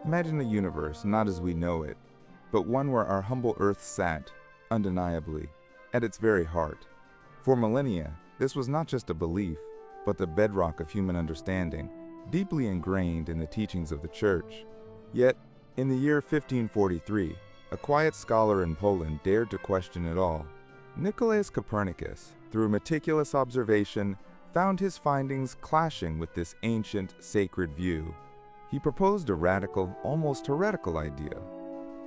Imagine a universe not as we know it, but one where our humble Earth sat, undeniably, at its very heart. For millennia, this was not just a belief, but the bedrock of human understanding, deeply ingrained in the teachings of the Church. Yet, in the year 1543, a quiet scholar in Poland dared to question it all. Nicolaus Copernicus, through meticulous observation, found his findings clashing with this ancient, sacred view. He proposed a radical, almost heretical idea.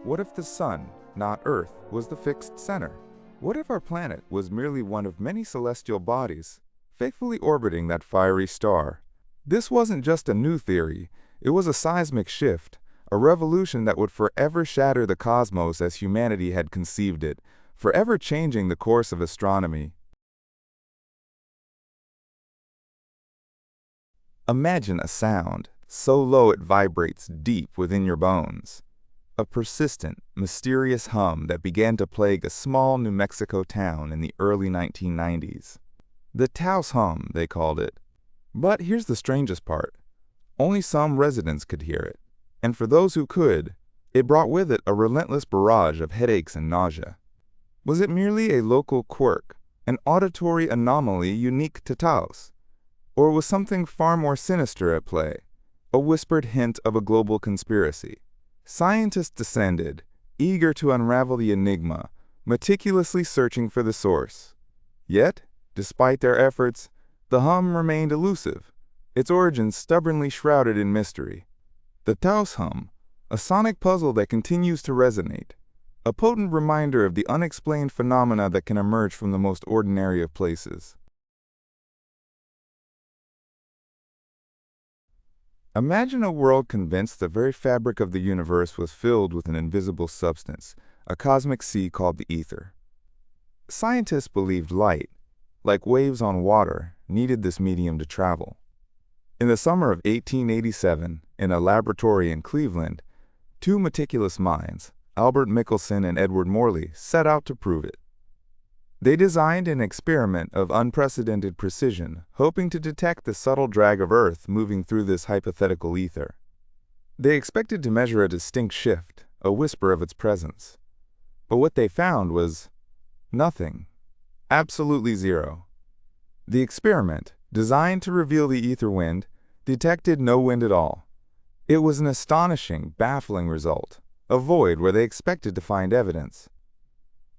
What if the sun, not Earth, was the fixed center? What if our planet was merely one of many celestial bodies, faithfully orbiting that fiery star? This wasn't just a new theory, it was a seismic shift, a revolution that would forever shatter the cosmos as humanity had conceived it, forever changing the course of astronomy. Imagine a sound so low it vibrates deep within your bones. A persistent, mysterious hum that began to plague a small New Mexico town in the early 1990s. The Taos Hum, they called it. But here's the strangest part. Only some residents could hear it, and for those who could, it brought with it a relentless barrage of headaches and nausea. Was it merely a local quirk, an auditory anomaly unique to Taos? Or was something far more sinister at play, a whispered hint of a global conspiracy? Scientists descended, eager to unravel the enigma, meticulously searching for the source. Yet, despite their efforts, the hum remained elusive, its origins stubbornly shrouded in mystery. The Taos Hum, a sonic puzzle that continues to resonate, a potent reminder of the unexplained phenomena that can emerge from the most ordinary of places. Imagine a world convinced the very fabric of the universe was filled with an invisible substance, a cosmic sea called the ether. Scientists believed light, like waves on water, needed this medium to travel. In the summer of 1887, in a laboratory in Cleveland, two meticulous minds, Albert Michelson and Edward Morley, set out to prove it. They designed an experiment of unprecedented precision, hoping to detect the subtle drag of Earth moving through this hypothetical ether. They expected to measure a distinct shift, a whisper of its presence. But what they found was nothing. Absolutely zero. The experiment, designed to reveal the ether wind, detected no wind at all. It was an astonishing, baffling result, a void where they expected to find evidence.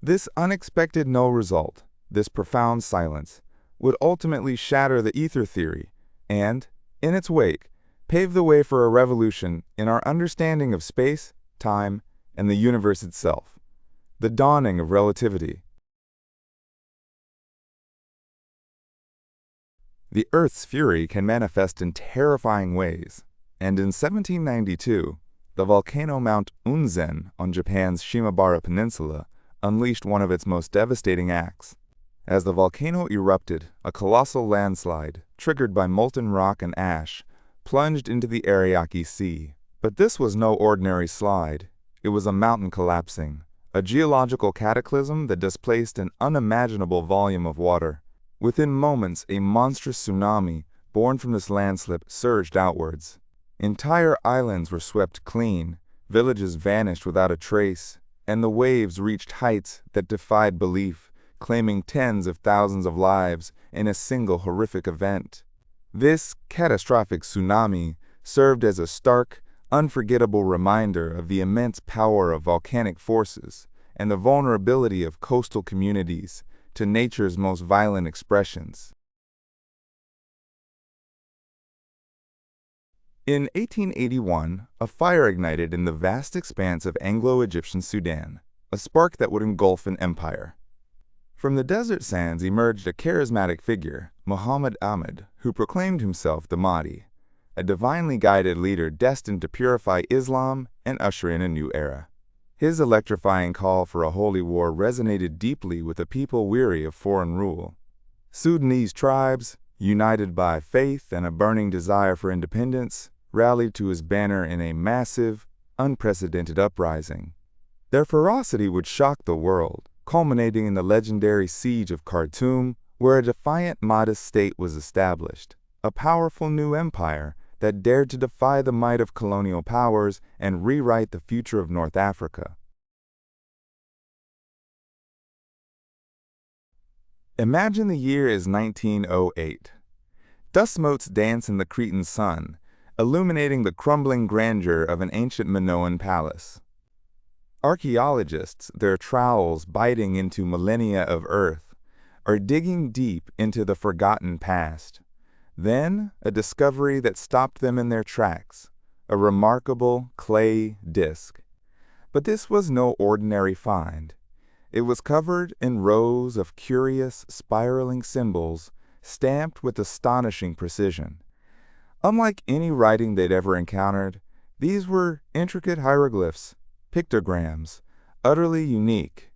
This unexpected no result, this profound silence, would ultimately shatter the ether theory and, in its wake, pave the way for a revolution in our understanding of space, time, and the universe itself, the dawning of relativity. The Earth's fury can manifest in terrifying ways, and in 1792, the volcano Mount Unzen on Japan's Shimabara Peninsula unleashed one of its most devastating acts. As the volcano erupted, a colossal landslide, triggered by molten rock and ash, plunged into the Ariake Sea. But this was no ordinary slide. It was a mountain collapsing, a geological cataclysm that displaced an unimaginable volume of water. Within moments, a monstrous tsunami, born from this landslip, surged outwards. Entire islands were swept clean, villages vanished without a trace, and the waves reached heights that defied belief, claiming tens of thousands of lives in a single horrific event. This catastrophic tsunami served as a stark, unforgettable reminder of the immense power of volcanic forces and the vulnerability of coastal communities to nature's most violent expressions. In 1881, a fire ignited in the vast expanse of Anglo-Egyptian Sudan, a spark that would engulf an empire. From the desert sands emerged a charismatic figure, Muhammad Ahmed, who proclaimed himself the Mahdi, a divinely guided leader destined to purify Islam and usher in a new era. His electrifying call for a holy war resonated deeply with a people weary of foreign rule. Sudanese tribes, united by faith and a burning desire for independence, rallied to his banner in a massive, unprecedented uprising. Their ferocity would shock the world, culminating in the legendary siege of Khartoum, where a defiant Mahdist state was established, a powerful new empire that dared to defy the might of colonial powers and rewrite the future of North Africa. Imagine the year is 1908. Dust motes dance in the Cretan sun, illuminating the crumbling grandeur of an ancient Minoan palace. Archaeologists, their trowels biting into millennia of earth, are digging deep into the forgotten past. Then, a discovery that stopped them in their tracks, a remarkable clay disc. But this was no ordinary find. It was covered in rows of curious, spiraling symbols, stamped with astonishing precision. Unlike any writing they'd ever encountered, these were intricate hieroglyphs, pictograms, utterly unique.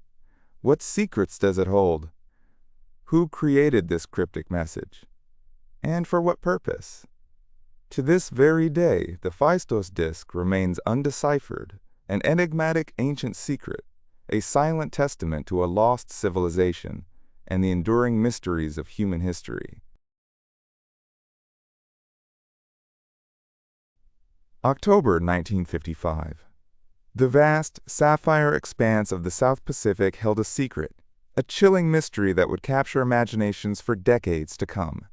What secrets does it hold? Who created this cryptic message? And for what purpose? To this very day, the Phaistos Disc remains undeciphered, an enigmatic ancient secret, a silent testament to a lost civilization and the enduring mysteries of human history. October 1955. The vast, sapphire expanse of the South Pacific held a secret, a chilling mystery that would capture imaginations for decades to come.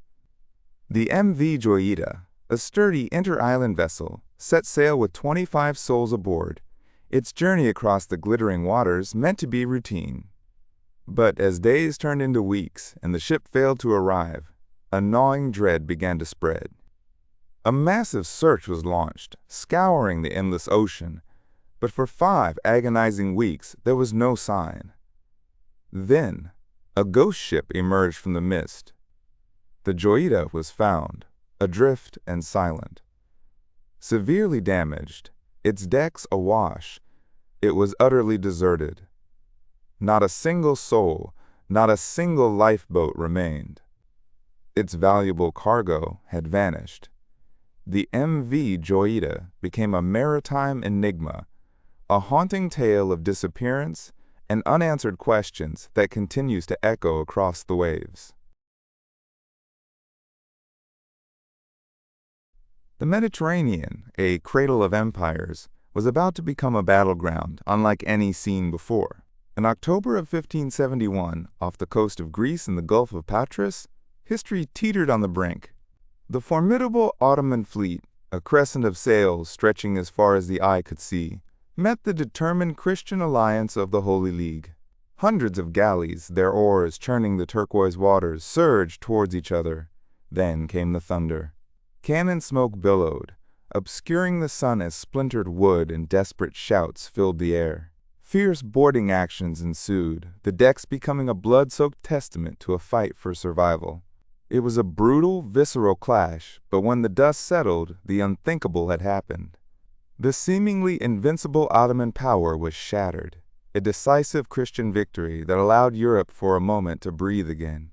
The MV Joyita, a sturdy inter-island vessel, set sail with 25 souls aboard, its journey across the glittering waters meant to be routine. But as days turned into weeks and the ship failed to arrive, a gnawing dread began to spread. A massive search was launched, scouring the endless ocean, but for 5 agonizing weeks there was no sign. Then, a ghost ship emerged from the mist. The Joyita was found, adrift and silent. Severely damaged, its decks awash, it was utterly deserted. Not a single soul, not a single lifeboat remained. Its valuable cargo had vanished. The MV Joyita became a maritime enigma, a haunting tale of disappearance and unanswered questions that continues to echo across the waves. The Mediterranean, a cradle of empires, was about to become a battleground unlike any seen before. In October of 1571, off the coast of Greece in the Gulf of Patras, history teetered on the brink. The formidable Ottoman fleet, a crescent of sails stretching as far as the eye could see, met the determined Christian alliance of the Holy League. Hundreds of galleys, their oars churning the turquoise waters, surged towards each other. Then came the thunder. Cannon smoke billowed, obscuring the sun as splintered wood and desperate shouts filled the air. Fierce boarding actions ensued, the decks becoming a blood-soaked testament to a fight for survival. It was a brutal, visceral clash, but when the dust settled, the unthinkable had happened. The seemingly invincible Ottoman power was shattered, a decisive Christian victory that allowed Europe for a moment to breathe again.